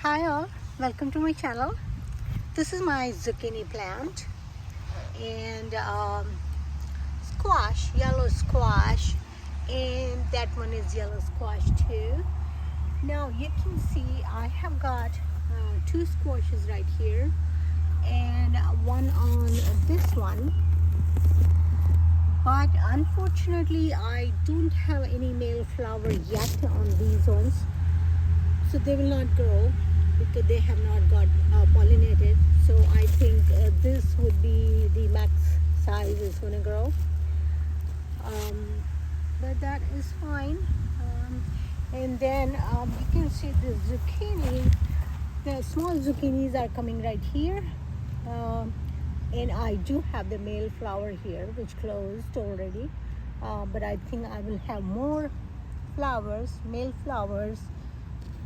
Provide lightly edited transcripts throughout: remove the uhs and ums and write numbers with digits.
Hi all, welcome to my channel. This is my zucchini plant and squash, yellow squash, and that one is yellow squash too. Now you can see I have got two squashes right here and one on this one, but unfortunately I don't have any male flower yet on these ones, so they will not grow because they have not got pollinated. So I think this would be the max size is going to grow, but that is fine. And then you can see the zucchini, the small zucchinis are coming right here, and I do have the male flower here which closed already, but I think I will have more flowers, male flowers,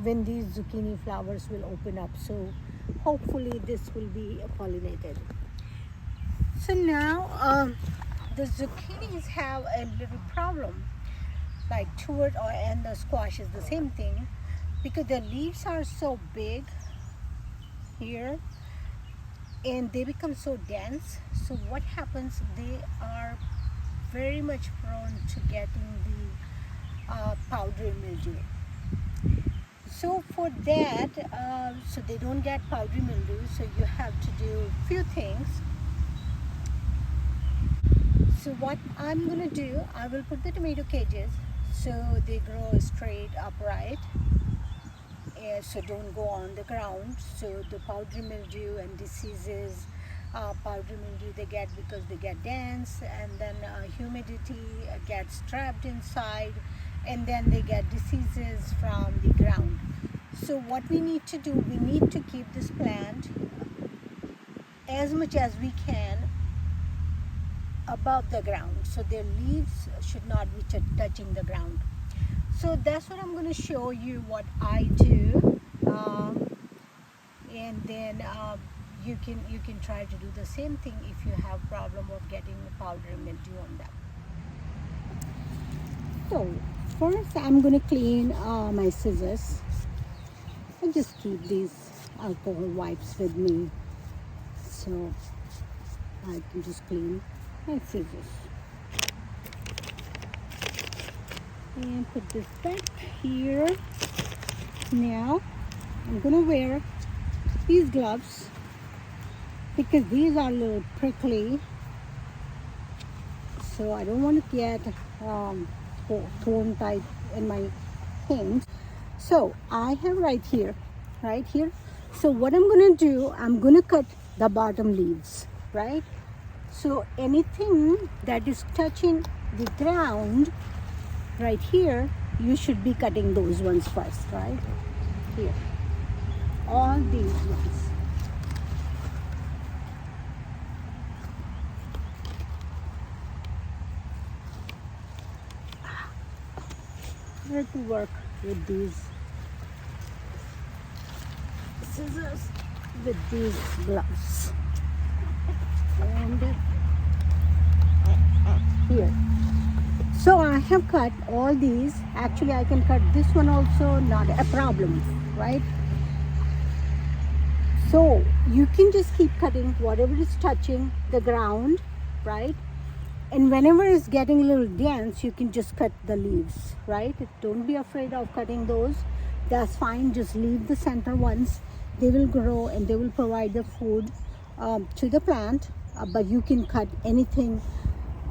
when these zucchini flowers will open up. So hopefully this will be pollinated. So now the zucchinis have a little problem, like and the squash is the same thing, because the leaves are so big here and they become so dense. So what happens, they are very much prone to getting the powdery mildew. So for that, so they don't get powdery mildew, so you have to do a few things. So what I'm going to do, I will put the tomato cages so they grow straight upright, so don't go on the ground. So the powdery mildew and diseases, powdery mildew they get because they get dense, and then humidity gets trapped inside, and then they get diseases from the ground. So what we need to do, we need to keep this plant as much as we can above the ground, so their leaves should not be touching the ground. So that's what I'm going to show you what I do, and then you can try to do the same thing if you have problem of getting the powdery mildew on them. So first I'm going to clean my scissors. I just keep these alcohol wipes with me, so I can just clean my scissors. And put this back here. Now I'm going to wear these gloves because these are a little prickly, so I don't want to get thorn type in my hands. So I have right here. So what I'm going to do, I'm going to cut the bottom leaves, right? So anything that is touching the ground right here, you should be cutting those ones first, right? Here, all these ones. I have to work with these scissors with these gloves. And here. So I have cut all these. Actually, I can cut this one also, not a problem, right? So you can just keep cutting whatever is touching the ground, right? And whenever it's getting a little dense, you can just cut the leaves, right? Don't be afraid of cutting those. That's fine. Just leave the center ones. They will grow and they will provide the food to the plant. But you can cut anything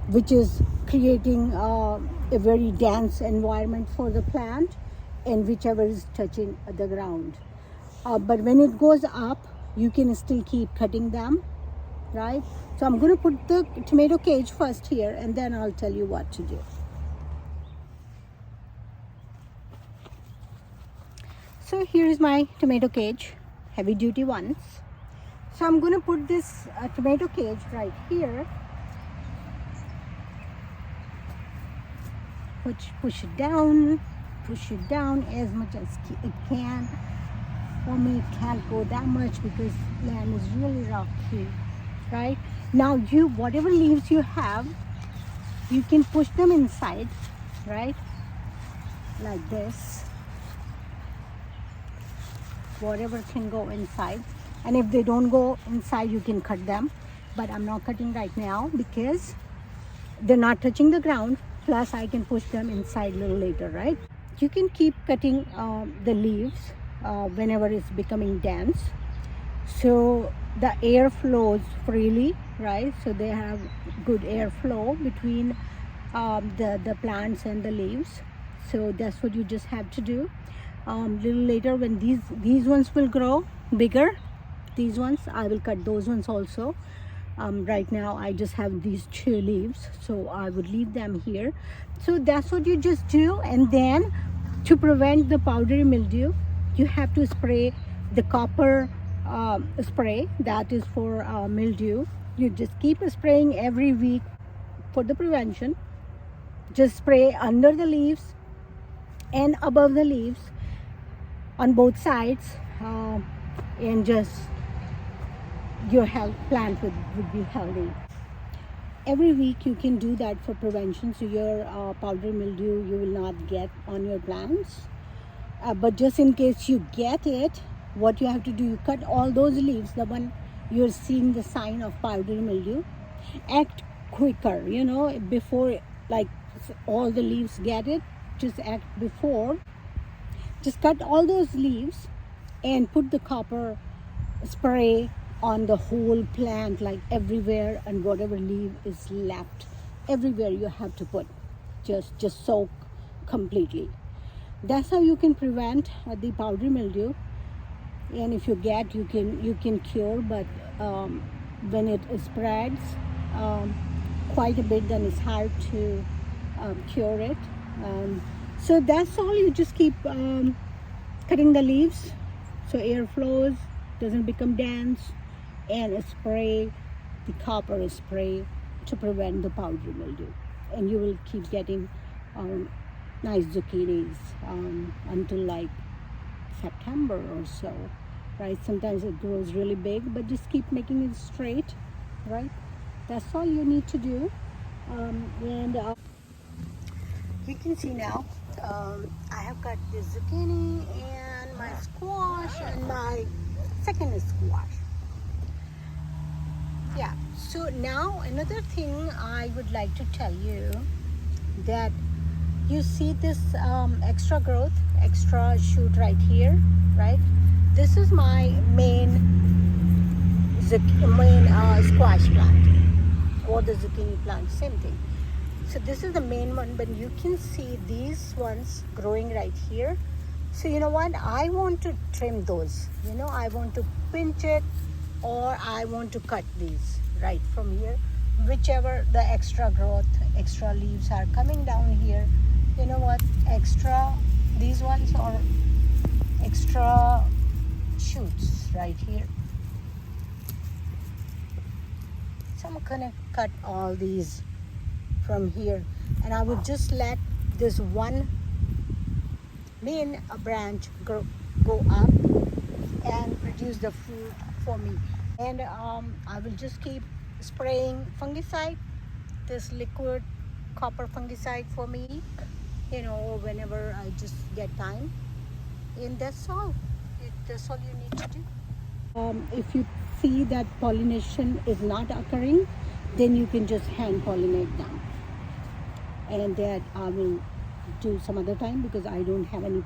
which is creating a very dense environment for the plant, and whichever is touching the ground. But when it goes up, you can still keep cutting them, right? So I'm going to put the tomato cage first here, and then I'll tell you what to do. So here is my tomato cage, heavy duty ones. So I'm going to put this tomato cage right here. Push it down as much as it can. For me, it can't go that much because land is really rough here, right? Now whatever leaves you have, you can push them inside, right? Like this. whatever can go inside. And if they don't go inside, you can cut them. But I'm not cutting right now because they're not touching the ground. Plus, I can push them inside a little later, right? You can keep cutting the leaves whenever it's becoming dense. So the air flows freely, right? So they have good airflow between the plants and the leaves. So that's what you just have to do. Little later, when these ones will grow bigger, these ones, I will cut those ones also. Right now I just have these 2 leaves, so I would leave them here. So that's what you just do. And then to prevent the powdery mildew, you have to spray the copper spray that is for mildew. You just keep spraying every week for the prevention. Just spray under the leaves and above the leaves on both sides, and just your plant would be healthy. Every week you can do that for prevention, so your powdery mildew you will not get on your plants. But just in case you get it, what you have to do, you cut all those leaves, the one you're seeing the sign of powdery mildew. Act quicker, before like all the leaves get it. Just act before. Just cut all those leaves and put the copper spray on the whole plant, like everywhere, and whatever leaf is left, everywhere you have to put. Just soak completely. That's how you can prevent the powdery mildew. And if you get, you can cure, but when it spreads quite a bit, then it's hard to cure it. So that's all. You just keep cutting the leaves so air flows, doesn't become dense, and spray the copper spray to prevent the powdery mildew. And you will keep getting nice zucchinis until like September or so, right? Sometimes it grows really big, but just keep making it straight, right? That's all you need to do. And you can see now I have got the zucchini and my squash and my second squash. Yeah, so now another thing I would like to tell you, that you see this extra growth, extra shoot right here, right? This is my main squash plant, or the zucchini plant, same thing. So this is the main one, but you can see these ones growing right here. So you know what, I want to trim those, I want to pinch it, or I want to cut these right from here, whichever the extra growth, extra leaves are coming down here. You know what, these ones are extra shoots right here. So I'm gonna cut all these from here, and I would just let this one main branch go up and produce the fruit for me. And I will just keep spraying fungicide, this liquid copper fungicide for me, whenever I just get time. And that's all. That's all you need to do. If you see that pollination is not occurring, then you can just hand pollinate them. And that I will do some other time, because I don't have any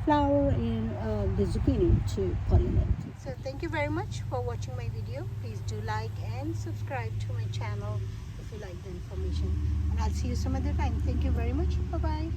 flower in the zucchini to pollinate. So thank you very much for watching my video. Please do like and subscribe to my channel if you like the information. And I'll see you some other time. Thank you very much. Bye-bye.